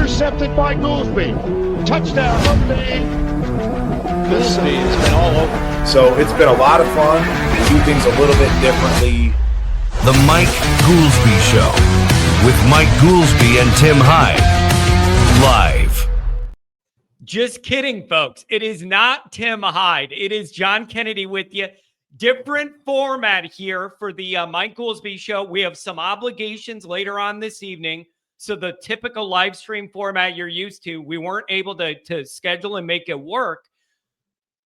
intercepted by Goolsby. Touchdown, Goolsby. Goolsby has been all over. So it's been a lot of fun. We do things a little bit differently. The Mike Goolsby Show with Mike Goolsby and Tim Hyde. Live. Just kidding, folks. It is not Tim Hyde. It is John Kennedy with you. Different format here for the Mike Goolsby Show. We have some obligations later on this evening. So the typical live stream format you're used to, we weren't able to schedule and make it work.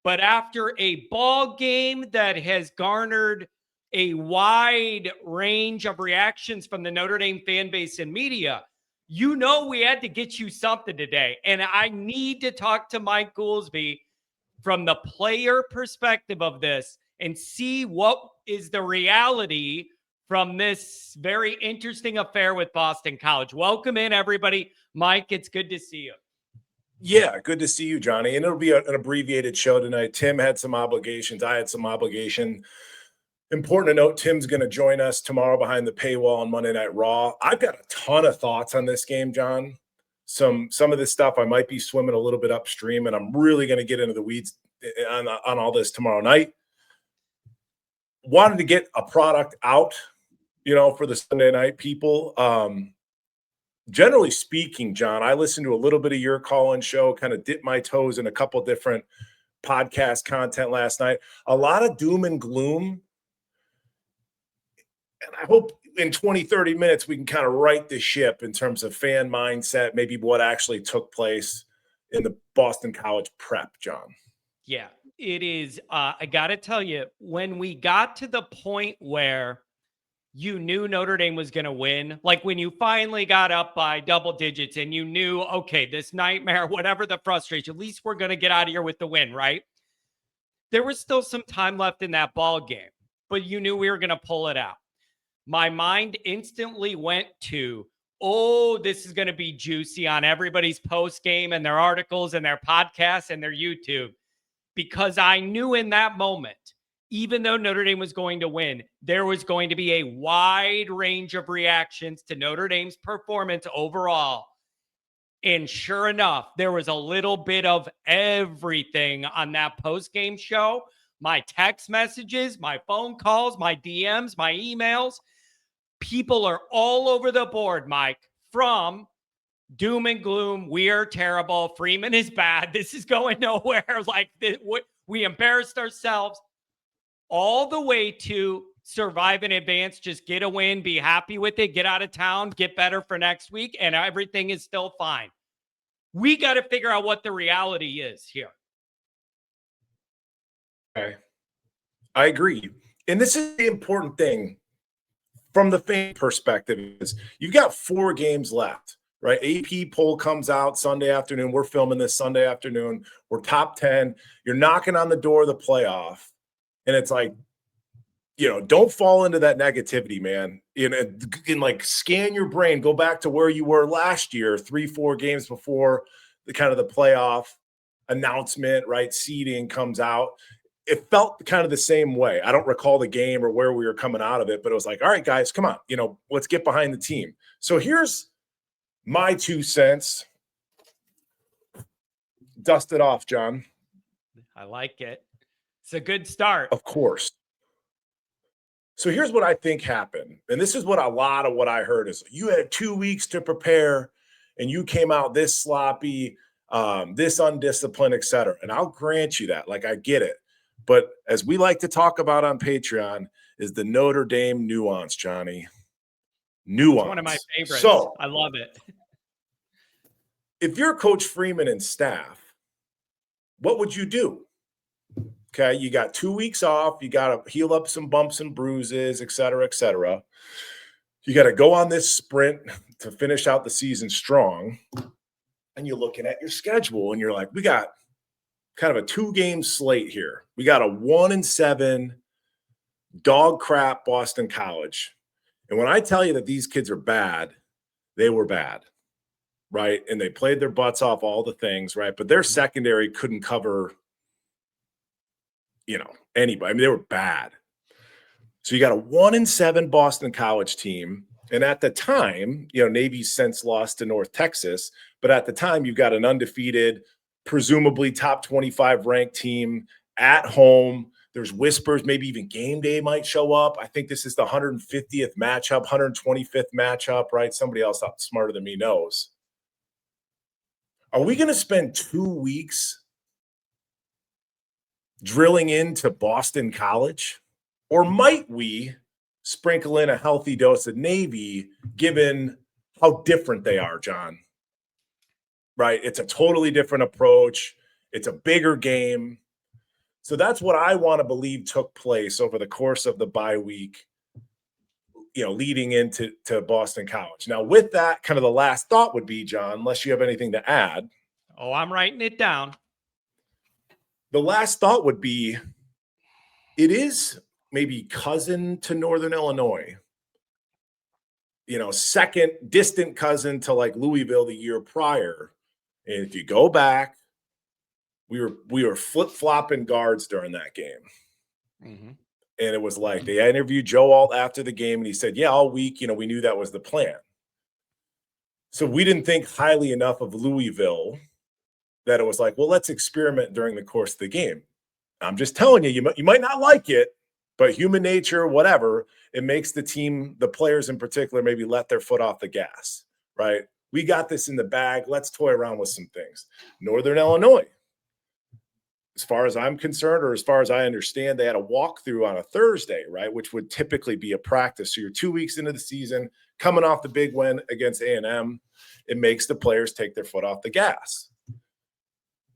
But after a ball game that has garnered a wide range of reactions from the Notre Dame fan base and media, you know we had to get you something today. And I need to talk to Mike Goolsby from the player perspective of this and see what is the reality from this very interesting affair with Boston College. Welcome in, everybody. Mike, it's good to see you. Yeah, good to see you, Johnny. And it'll be an abbreviated show tonight. Tim had some obligations. I had some obligation. Important to note, Tim's going to join us tomorrow behind the paywall on Monday Night Raw. I've got a ton of thoughts on this game, John. Some of this stuff I might be swimming a little bit upstream, and I'm really going to get into the weeds on all this tomorrow night. Wanted to get a product out, for the Sunday night people. Generally speaking, John, I listened to a little bit of your call-in show, kind of dipped my toes in a couple different podcast content last night. A lot of doom and gloom. And I hope in 20, 30 minutes, we can kind of right the ship in terms of fan mindset, maybe what actually took place in the Boston College prep, John. Yeah, it is. I got to tell you, when we got to the point where you knew Notre Dame was going to win, like when you finally got up by double digits and you knew, okay, this nightmare, whatever the frustration, at least we're going to get out of here with the win, right? There was still some time left in that ball game, but you knew we were going to pull it out. My mind instantly went to, oh, this is going to be juicy on everybody's post game and their articles and their podcasts and their YouTube, because I knew in that moment, even though Notre Dame was going to win, there was going to be a wide range of reactions to Notre Dame's performance overall. And sure enough, there was a little bit of everything on that post-game show. My text messages, my phone calls, my DMs, my emails. People are all over the board, Mike, from doom and gloom. We are terrible. Freeman is bad. This is going nowhere. Like we embarrassed ourselves, all the way to survive in advance, just get a win, be happy with it, get out of town, get better for next week, and everything is still fine. We got to figure out what the reality is here. Okay. I agree. And this is the important thing from the fan perspective is you've got 4 games left, right? AP poll comes out Sunday afternoon. We're filming this Sunday afternoon. We're top 10. You're knocking on the door of the playoff. And it's like, don't fall into that negativity, man. And like scan your brain, go back to where you were last year, 3-4 games before the kind of the playoff announcement, right? Seeding comes out. It felt kind of the same way. I don't recall the game or where we were coming out of it, but it was like, all right, guys, come on, let's get behind the team. So here's my 2 cents. Dust it off, John. I like it. It's a good start. Of course. So here's what I think happened. And this is what a lot of what I heard is you had 2 weeks to prepare and you came out this sloppy, this undisciplined, et cetera. And I'll grant you that. Like, I get it. But as we like to talk about on Patreon is the Notre Dame nuance, Johnny. Nuance. It's one of my favorites. So I love it. If you're Coach Freeman and staff, what would you do? Okay, you got 2 weeks off. You got to heal up some bumps and bruises, et cetera, et cetera. You got to go on this sprint to finish out the season strong. And you're looking at your schedule and you're like, we got kind of a 2-game slate here. We got a 1-7 dog crap Boston College. And when I tell you that these kids are bad, they were bad, right? And they played their butts off all the things, right? But their secondary couldn't cover anybody. I mean, they were bad. So you got a 1-7 Boston College team And at the time, Navy's since lost to North Texas, but at the time, you've got an undefeated, presumably top 25 ranked team at home. There's whispers, maybe even game day might show up. I think this is the 150th matchup, 125th matchup, right? Somebody else out smarter than me knows. Are we going to spend 2 weeks drilling into Boston College? Or might we sprinkle in a healthy dose of Navy, given how different they are, John? Right? It's a totally different approach. It's a bigger game. So that's what I want to believe took place over the course of the bye week, leading into Boston College. Now, with that, kind of the last thought would be, John, unless you have anything to add. Oh, I'm writing it down. The last thought would be, it is maybe cousin to Northern Illinois, second distant cousin to like Louisville the year prior. And if you go back, we were flip-flopping guards during that game. Mm-hmm. And it was like they interviewed Joe Alt after the game, and he said, yeah, all week, we knew that was the plan. So we didn't think highly enough of Louisville that it was like, well, let's experiment during the course of the game. I'm just telling you, you might not like it, but human nature, whatever, it makes the team, the players in particular, maybe let their foot off the gas, right? We got this in the bag. Let's toy around with some things. Northern Illinois, as far as I'm concerned, or as far as I understand, they had a walkthrough on a Thursday, right, which would typically be a practice. So you're 2 weeks into the season, coming off the big win against A&M. It makes the players take their foot off the gas.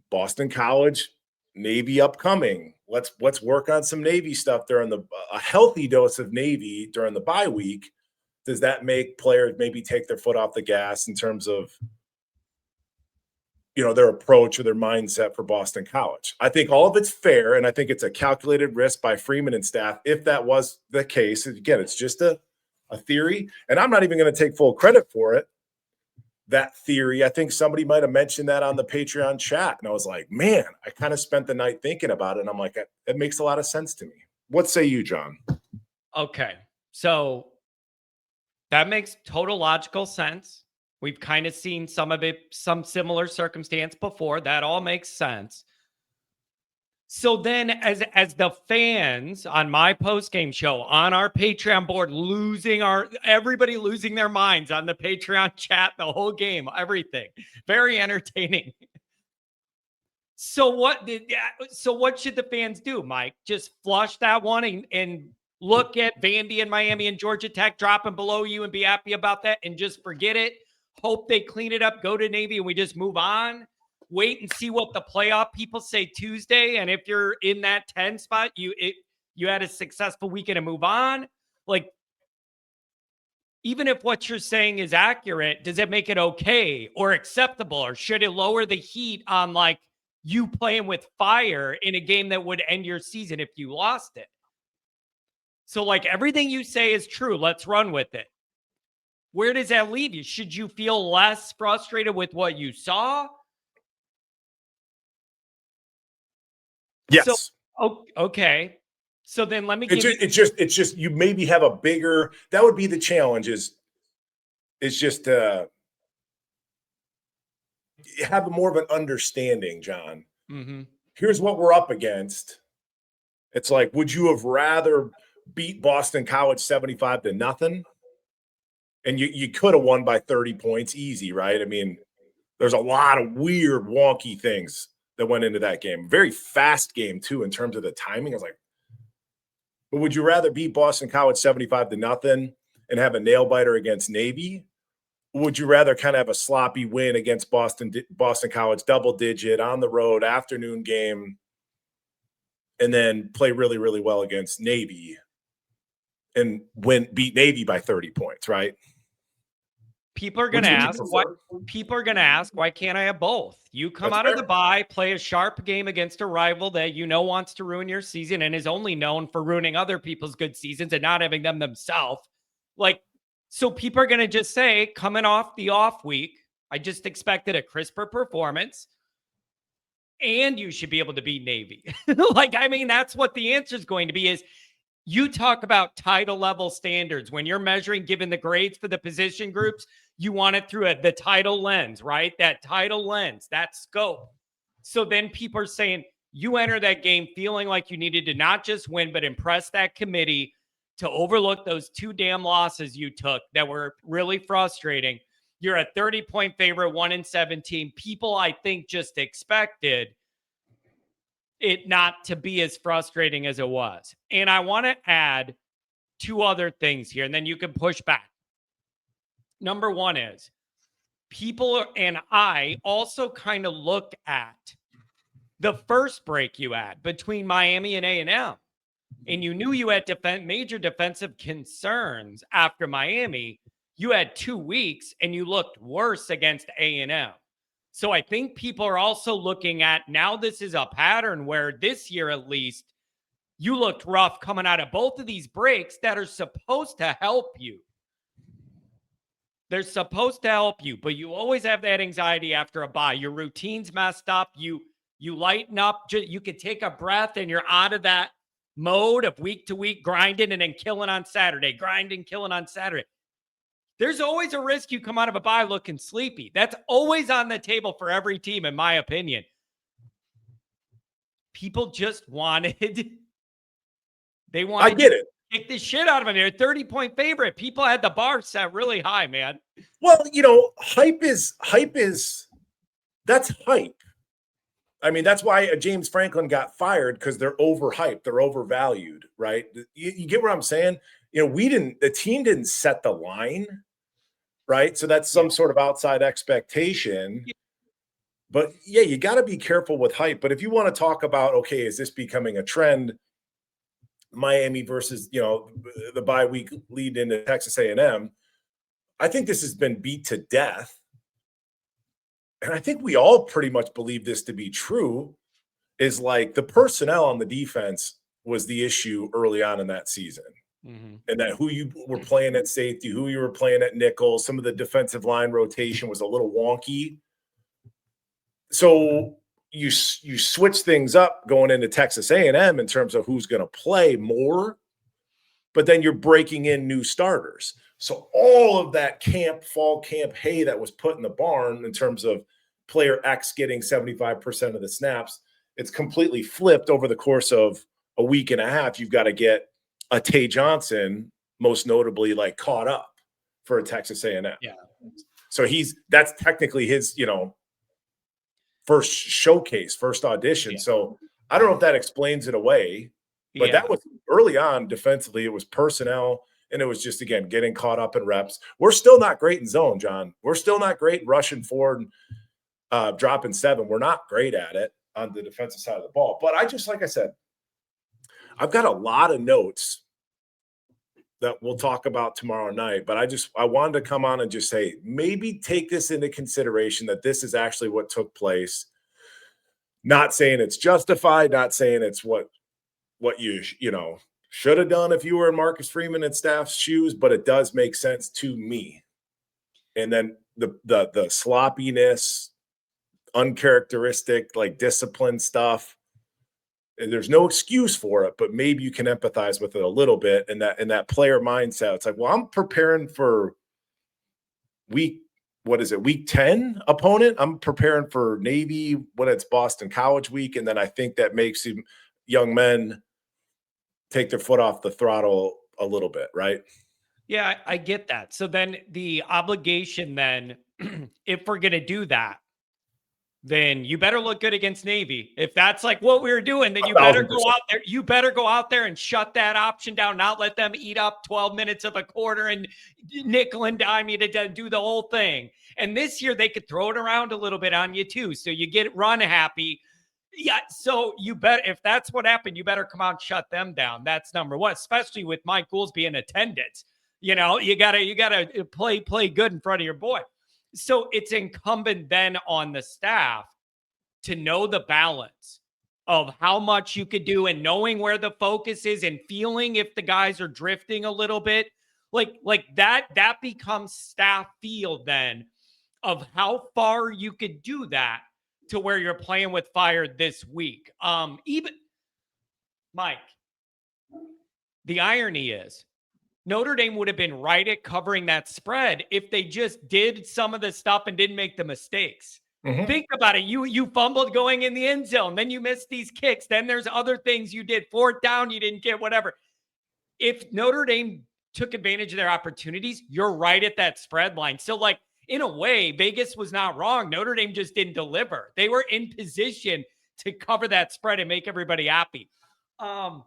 Boston College, Navy upcoming. Let's work on some Navy stuff during a healthy dose of Navy during the bye week. Does that make players maybe take their foot off the gas in terms of their approach or their mindset for Boston College? I think all of it's fair, and I think it's a calculated risk by Freeman and staff if that was the case. Again, it's just a theory, and I'm not even going to take full credit for it. That theory, I think somebody might have mentioned that on the Patreon chat, and I was like, man, I kind of spent the night thinking about it, and I'm like, it makes a lot of sense to me. What say you, John? Okay, so that makes total logical sense. We've kind of seen some of it, some similar circumstance before. That all makes sense. So then as the fans on my post-game show, on our Patreon board, everybody losing their minds on the Patreon chat, the whole game, everything. Very entertaining. So what should the fans do, Mike? Just flush that one and look at Vandy and Miami and Georgia Tech dropping below you and be happy about that and just forget it? Hope they clean it up, go to Navy, and we just move on? Wait and see what the playoff people say Tuesday. And if you're in that 10 spot, you had a successful weekend and move on. Like, even if what you're saying is accurate, does it make it okay or acceptable? Or should it lower the heat on like you playing with fire in a game that would end your season if you lost it? So like everything you say is true. Let's run with it. Where does that leave you? Should you feel less frustrated with what you saw? Yes. So, okay. So then let me it's just you maybe have a bigger, that would be the challenge is just have more of an understanding, John. Mm-hmm. Here's what we're up against. It's like, would you have rather beat Boston College 75-0? And you could have won by 30 points easy, right? I mean, there's a lot of weird, wonky things that went into that game. Very fast game, too, in terms of the timing. I was like, but would you rather beat Boston College 75-0 and have a nail biter against Navy? Or would you rather kind of have a sloppy win against Boston College, double digit, on the road, afternoon game, and then play really, really well against Navy and beat Navy by 30 points, right? People are going to ask, why can't I have both? You come out of the bye, play a sharp game against a rival that wants to ruin your season and is only known for ruining other people's good seasons and not having them themselves. Like, so people are going to just say, coming off the off week, I just expected a crisper performance and you should be able to beat Navy. Like, I mean, that's what the answer is going to be is You talk about title level standards. When you're measuring, given the grades for the position groups, you want it through the title lens, right? That title lens, that scope. So then people are saying you enter that game feeling like you needed to not just win, but impress that committee to overlook those 2 damn losses you took that were really frustrating. You're a 30-point favorite, 1-17. People, I think, just expected it not to be as frustrating as it was. And I want to add 2 other things here, and then you can push back. Number one is people and I also kind of look at the first break you had between Miami and A&M. And you knew you had major defensive concerns after Miami. You had 2 weeks and you looked worse against A&M. So I think people are also looking at now this is a pattern where this year at least you looked rough coming out of both of these breaks that are supposed to help you. They're supposed to help you, but you always have that anxiety after a bye. Your routine's messed up. You lighten up. You could take a breath and you're out of that mode of week to week grinding and then killing on Saturday, grinding, killing on Saturday. There's always a risk you come out of a bye looking sleepy. That's always on the table for every team, in my opinion. People just wanted, I get it. Kick the shit out of them. They're a 30-point favorite. People had the bar set really high, man. Well, hype is that's hype. I mean, that's why James Franklin got fired, because they're overhyped, they're overvalued, right? You get what I'm saying? The team didn't set the line, right? So that's some sort of outside expectation. But yeah, you got to be careful with hype. But if you want to talk about, okay, is this becoming a trend? Miami versus, the bye week lead into Texas A&M. I think this has been beat to death. And I think we all pretty much believe this to be true, is like the personnel on the defense was the issue early on in that season. Mm-hmm. And that who you were playing at safety, who you were playing at nickel, some of the defensive line rotation was a little wonky. So you switch things up going into Texas A&M in terms of who's going to play more, but then you're breaking in new starters. So all of that fall camp hay that was put in the barn in terms of player X getting 75% of the snaps, it's completely flipped over the course of a week and a half. You've got to get a Tay Johnson, most notably, like caught up for a Texas A&M. Yeah. So that's technically his, first showcase, first audition. Yeah. So I don't know if that explains it away, but that was early on defensively. It was personnel. And it was just, again, getting caught up in reps. We're still not great in zone, John. We're still not great rushing forward, dropping 7. We're not great at it on the defensive side of the ball. But like I said, I've got a lot of notes that we'll talk about tomorrow night. But I wanted to come on and just say, maybe take this into consideration, that this is actually what took place. Not saying it's justified, not saying it's what you should have done if you were in Marcus Freeman and staff's shoes, but it does make sense to me. And then the sloppiness, uncharacteristic, like discipline stuff, there's no excuse for it, but maybe you can empathize with it a little bit. And that player mindset, it's like, well, I'm preparing for week 10 opponent. I'm preparing for Navy when it's Boston College week. And then I think that makes young men take their foot off the throttle a little bit, right? Yeah, I get that. So then the obligation then, if we're going to do that, then you better look good against Navy. If that's like what we were doing, then you better go out there. You better go out there and shut that option down, not let them eat up 12 minutes of a quarter and nickel and dime you to do the whole thing. And this year they could throw it around a little bit on you too. So you get run happy. Yeah, so you bet if that's what happened, you better come out and shut them down. That's number one, especially with Mike Goolsby in attendance. You gotta play good in front of your boy. So it's incumbent then on the staff to know the balance of how much you could do and knowing where the focus is and feeling if the guys are drifting a little bit. Like that becomes staff field then of how far you could do that to where you're playing with fire this week. Even Mike, the irony is Notre Dame would have been right at covering that spread if they just did some of the stuff and didn't make the mistakes. Mhm. Think about it. You fumbled going in the end zone. Then you missed these kicks. Then there's other things you did. Fourth down, you didn't get whatever. If Notre Dame took advantage of their opportunities, you're right at that spread line. So, like, in a way, Vegas was not wrong. Notre Dame just didn't deliver. They were in position to cover that spread and make everybody happy. Real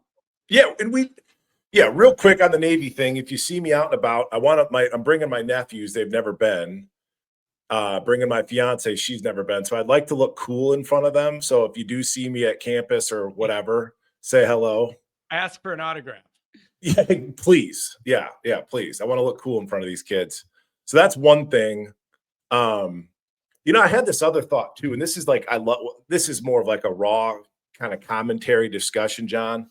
quick on the Navy thing. If you see me out and about, I'm bringing my nephews. They've never been. Bringing my fiance, she's never been. So I'd like to look cool in front of them. So if you do see me at campus or whatever, say hello. Ask for an autograph. Yeah, please. Yeah, please. I want to look cool in front of these kids. So that's one thing. I had this other thought too, and this is this is more of like a raw kind of commentary discussion, John.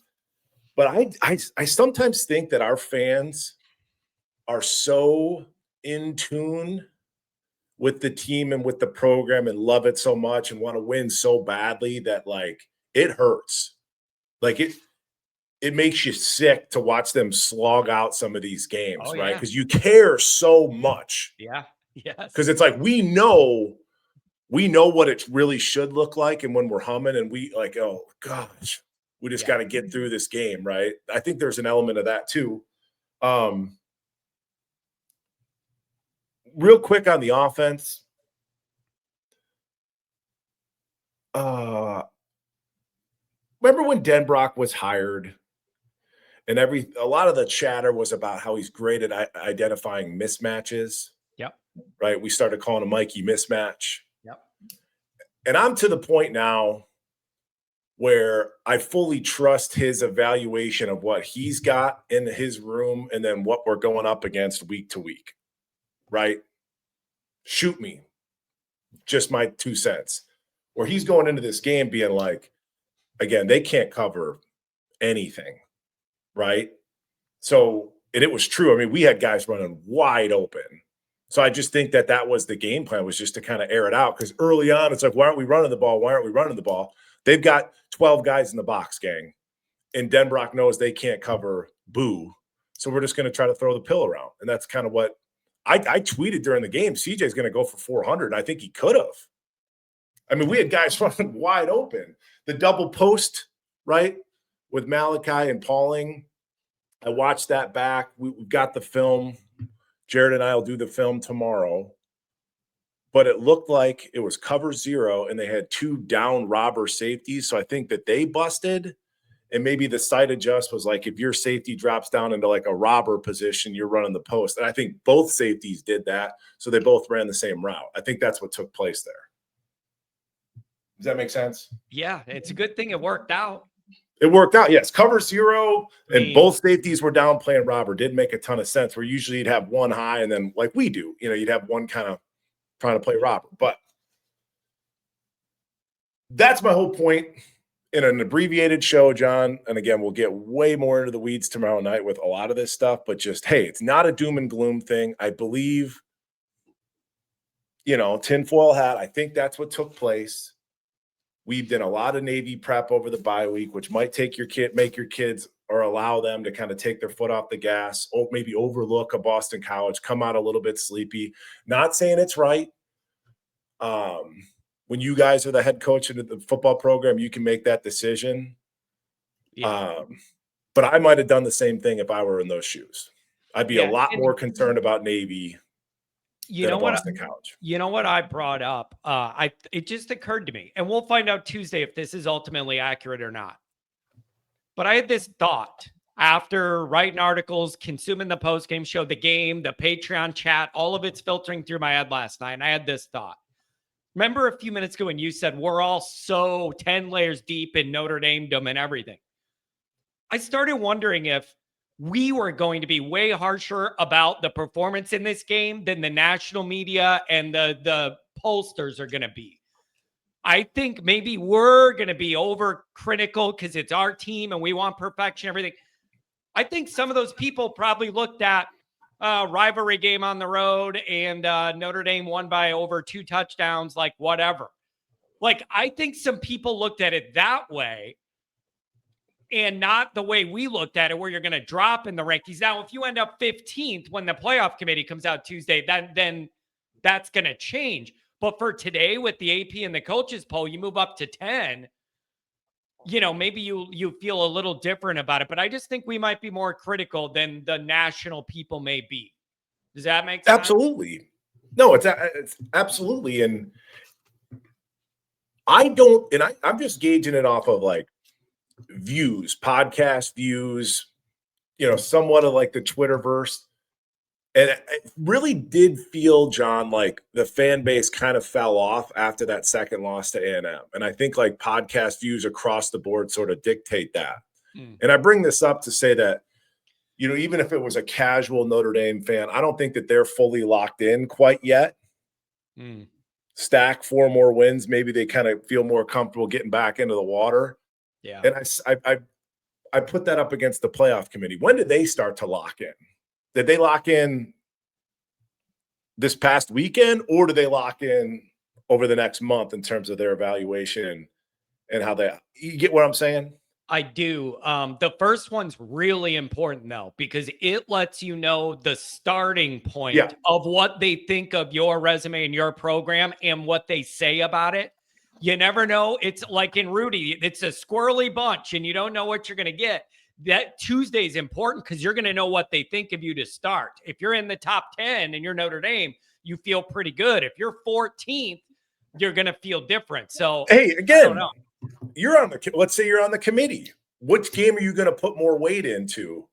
But I sometimes think that our fans are so in tune with the team and with the program and love it so much and want to win so badly that like it hurts. Like it makes you sick to watch them slog out some of these games, right? Because you care so much. Yeah. Yes. Because it's like we know what it really should look like, and when we're humming and we like, oh gosh, we just got to get through this game, right? I think there's an element of that too. Real quick on the offense. Remember when Denbrock was hired and a lot of the chatter was about how he's great at identifying mismatches. Yep. Right. We started calling him Mikey Mismatch. Yep. And I'm to the point now where I fully trust his evaluation of what he's got in his room and then what we're going up against week to week. Right? Shoot me. Just my 2 cents. Where he's going into this game being like, again, they can't cover anything. Right? So, and it was true. I mean, we had guys running wide open. So I just think that was the game plan, was just to kind of air it out. Because early on, it's like, why aren't we running the ball? Why aren't we running the ball? They've got 12 guys in the box, gang. And Denbrock knows they can't cover boo. So we're just going to try to throw the pill around. And that's kind of what I tweeted during the game. CJ's going to go for 400. And I think he could have. I mean, we had guys running wide open. The double post, right, with Malachi and Pauling. I watched that back. We've got the film. Jared and I will do the film tomorrow. But it looked like it was cover zero, and they had 2 down robber safeties. So I think that they busted. And maybe the side adjust was like, if your safety drops down into like a robber position, you're running the post. And I think both safeties did that. So they both ran the same route. I think that's what took place there. Does that make sense? Yeah, it's a good thing it worked out. It worked out, yes. Cover zero, and both safeties were down playing robber. Did make a ton of sense. Where usually you'd have one high, and then like we do, you'd have one kind of trying to play robber. But that's my whole point in an abbreviated show, John. And again, we'll get way more into the weeds tomorrow night with a lot of this stuff. But just, hey, it's not a doom and gloom thing. I believe, tinfoil hat. I think that's what took place. We've done a lot of Navy prep over the bye week, which might make your kids or allow them to kind of take their foot off the gas, or maybe overlook a Boston College, come out a little bit sleepy. Not saying it's right. When you guys are the head coach of the football program, you can make that decision. Yeah. But I might have done the same thing if I were in those shoes. I'd be a lot more concerned about Navy than Boston College. You know what I brought up? It just occurred to me, and we'll find out Tuesday if this is ultimately accurate or not. But I had this thought after writing articles, consuming the post-game show, the game, the Patreon chat, all of it's filtering through my head last night. And I had this thought. Remember a few minutes ago when you said we're all so 10 layers deep in Notre Dame-dom and everything? I started wondering if we were going to be way harsher about the performance in this game than the national media and the pollsters are going to be. I think maybe we're going to be overcritical because it's our team and we want perfection, everything. I think some of those people probably looked at rivalry game on the road and Notre Dame won by over 2 touchdowns, like whatever. Like, I think some people looked at it that way. and not the way we looked at it, where you're going to drop in the rankings. Now, if you end up 15th when the playoff committee comes out Tuesday, then that's going to change. But for today, with the AP and the coaches poll, you move up to 10. Maybe you feel a little different about it. But I just think we might be more critical than the national people may be. Does that make sense? Absolutely. No, it's absolutely. And I'm just gauging it off of like views, podcast views, somewhat of like the Twitterverse. And it really did feel, John, like the fan base kind of fell off after that second loss to A&M. And I think like podcast views across the board sort of dictate that. And I bring this up to say that, even if it was a casual Notre Dame fan, I don't think that they're fully locked in quite yet. Stack 4 more wins. Maybe they kind of feel more comfortable getting back into the water. Yeah. And I put that up against the playoff committee. When did they start to lock in? Did they lock in this past weekend, or do they lock in over the next month in terms of their evaluation and how you get what I'm saying? I do. The first one's really important, though, because it lets you know the starting point of what they think of your resume and your program and what they say about it. You never know. It's like in Rudy, it's a squirrely bunch and you don't know what you're going to get. That Tuesday is important because you're going to know what they think of you to start. If you're in the top 10 and you're Notre Dame, you feel pretty good. If you're 14th, you're going to feel different. So, hey, again, let's say you're on the committee. Which game are you going to put more weight into?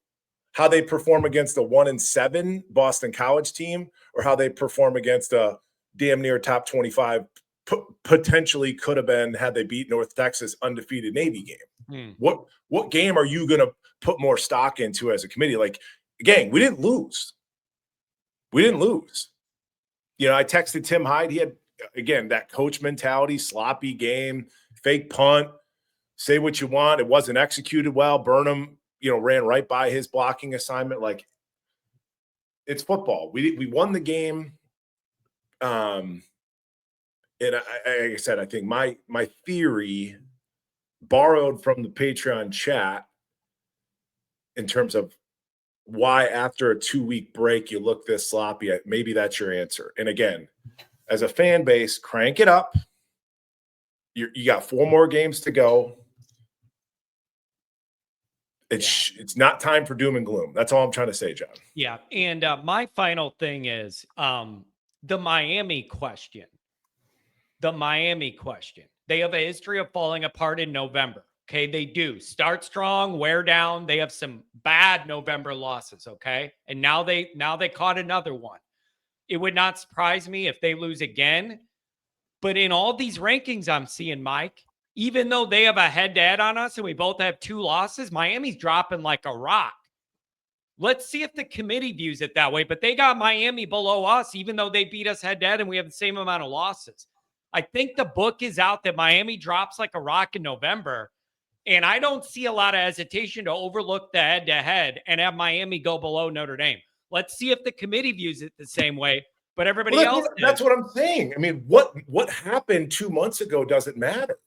How they perform against a 1-7 Boston College team, or how they perform against a damn near top 25, potentially could have been, had they beat North Texas, undefeated Navy game? What game are you going to put more stock into as a committee? Like, gang, we didn't lose. I texted Tim Hyde. He had, again, that coach mentality, sloppy game, fake punt, say what you want. It wasn't executed well. Burnham, ran right by his blocking assignment. Like, it's football. We won the game. And like I said, I think my theory, borrowed from the Patreon chat, in terms of why after a 2-week break you look this sloppy, maybe that's your answer. And again, as a fan base, crank it up. You got 4 more games to go. It's not time for doom and gloom. That's all I'm trying to say, John. Yeah. And my final thing is the Miami question. They have a history of falling apart in November. Okay. They do start strong, wear down. They have some bad November losses. Okay. And now they caught another one. It would not surprise me if they lose again. But in all these rankings I'm seeing, Mike, even though they have a head-to-head on us and we both have 2 losses, Miami's dropping like a rock. Let's see if the committee views it that way. But they got Miami below us, even though they beat us head-to-head and we have the same amount of losses. I think the book is out that Miami drops like a rock in November. And I don't see a lot of hesitation to overlook the head-to-head and have Miami go below Notre Dame. Let's see if the committee views it the same way. But everybody else – that's what I'm saying. I mean, what happened 2 months ago doesn't matter.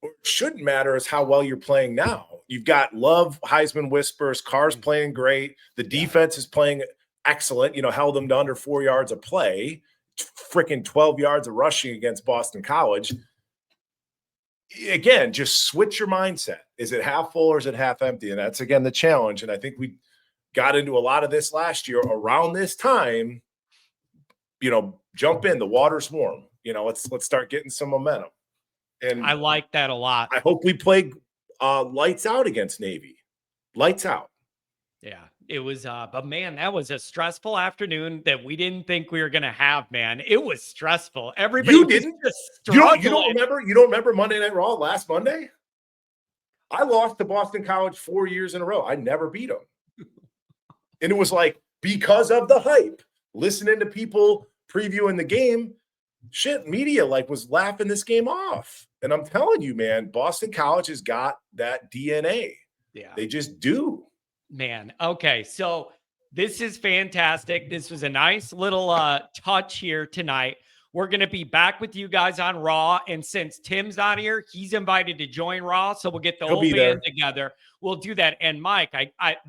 What shouldn't matter is how well you're playing now. You've got Love, Heisman whispers, Carr's playing great. The defense is playing excellent. Held them to under 4 yards of play. Freaking 12 yards of rushing against Boston College. Again, just switch your mindset. Is it half full or is it half empty? And that's, again, the challenge. And I think we got into a lot of this last year around this time. Jump in. The water's warm. Let's start getting some momentum. And I like that a lot. I hope we play lights out against Navy. Lights out. Yeah, it was. But man, that was a stressful afternoon that we didn't think we were going to have. Man, it was stressful. Everybody, you didn't. You don't remember? You don't remember Monday Night Raw last Monday? I lost to Boston College 4 years in a row. I never beat them, and it was like because of the hype. Listening to people previewing the game, media was laughing this game off. And I'm telling you, man, Boston College has got that DNA. Yeah, they just do. Man. Okay. So this is fantastic. This was a nice little touch here tonight. We're going to be back with you guys on Raw. And since Tim's not here, he's invited to join Raw. So we'll get the He'll whole be band there. together. We'll do that. And Mike,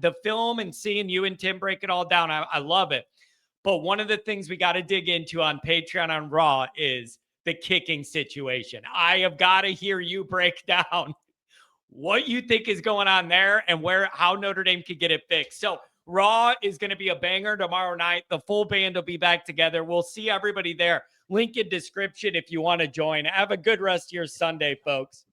the film and seeing you and Tim break it all down, I love it. But one of the things we got to dig into on Patreon on Raw is the kicking situation. I have got to hear you break down what you think is going on there and how Notre Dame could get it fixed. So Raw is going to be a banger tomorrow night. The full band will be back together. We'll see everybody there. Link in description if you want to join. Have a good rest of your Sunday, folks.